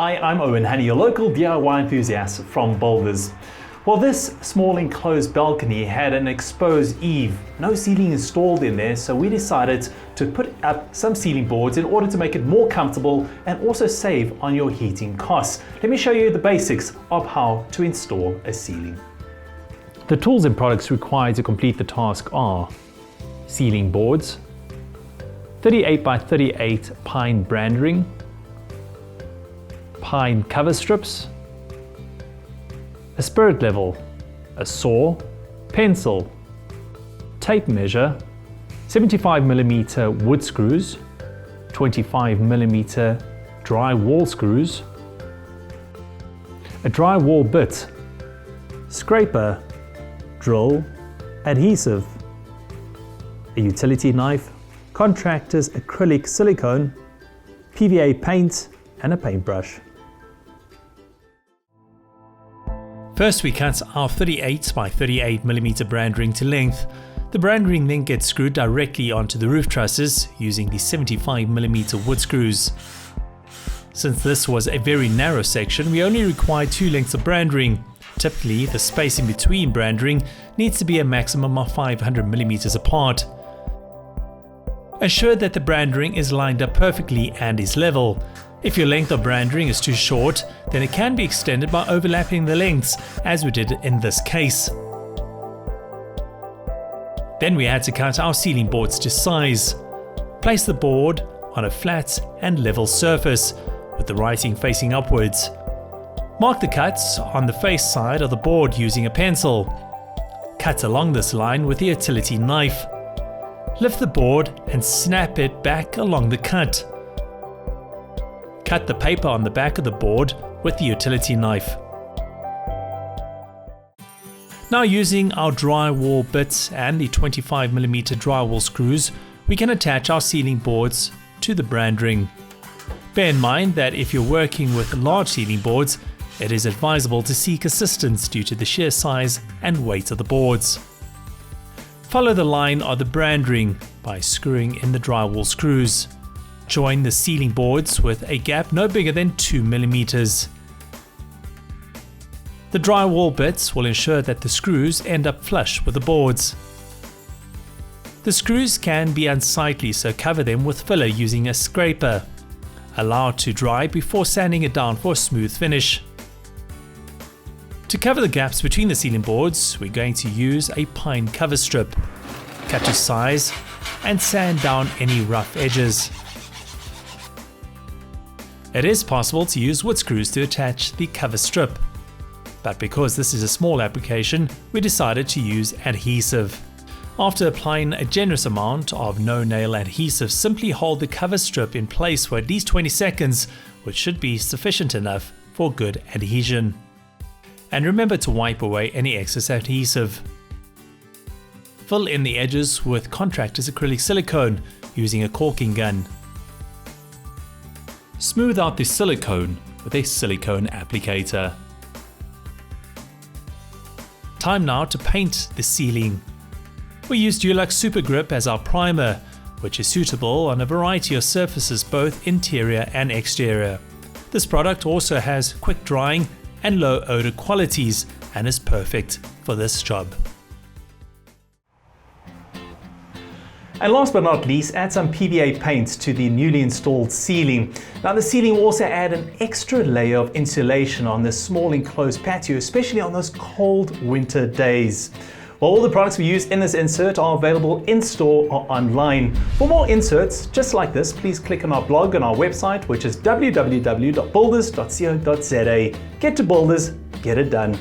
Hi, I'm Owen Honey, your local DIY enthusiast from Builders. Well, this small enclosed balcony had an exposed eave. No ceiling installed in there, so we decided to put up some ceiling boards in order to make it more comfortable and also save on your heating costs. Let me show you the basics of how to install a ceiling. The tools and products required to complete the task are ceiling boards, 38 by 38 pine brand ring, pine cover strips, a spirit level, a saw, pencil, tape measure, 75mm wood screws, 25mm dry wall screws, a dry wall bit, scraper, drill, adhesive, a utility knife, contractor's acrylic silicone, PVA paint, and a paintbrush. First, we cut our 38 by 38mm brand ring to length. The brand ring then gets screwed directly onto the roof trusses using the 75mm wood screws. Since this was a very narrow section, we only required 2 lengths of brand ring. Typically, the spacing between brand ring needs to be a maximum of 500mm apart. Ensure that the brand ring is lined up perfectly and is level. If your length of brand ring is too short, then it can be extended by overlapping the lengths, as we did in this case. Then we had to cut our ceiling boards to size. Place the board on a flat and level surface, with the writing facing upwards. Mark the cuts on the face side of the board using a pencil. Cut along this line with the utility knife. Lift the board and snap it back along the cut. Cut the paper on the back of the board with the utility knife. Now, using our drywall bits and the 25mm drywall screws, we can attach our ceiling boards to the brand ring. Bear in mind that if you're working with large ceiling boards, it is advisable to seek assistance due to the sheer size and weight of the boards. Follow the line of the brand ring by screwing in the drywall screws. Join the ceiling boards with a gap no bigger than 2mm. The drywall bits will ensure that the screws end up flush with the boards. The screws can be unsightly, so cover them with filler using a scraper. Allow it to dry before sanding it down for a smooth finish. To cover the gaps between the ceiling boards, we're going to use a pine cover strip. Cut to size and sand down any rough edges. It is possible to use wood screws to attach the cover strip, but because this is a small application, we decided to use adhesive. After applying a generous amount of no-nail adhesive, simply hold the cover strip in place for at least 20 seconds, which should be sufficient enough for good adhesion. And remember to wipe away any excess adhesive. Fill in the edges with contractor's acrylic silicone using a caulking gun. Smooth out the silicone with a silicone applicator. Time now to paint the ceiling. We used Dulux Super Grip as our primer, which is suitable on a variety of surfaces, both interior and exterior. This product also has quick drying and low odor qualities and is perfect for this job. And last but not least, add some PVA paint to the newly installed ceiling. Now, the ceiling will also add an extra layer of insulation on this small enclosed patio, especially on those cold winter days. Well, all the products we use in this insert are available in store or online. For more inserts just like this, please click on our blog on our website, which is www.builders.co.za. Get to Builders, get it done.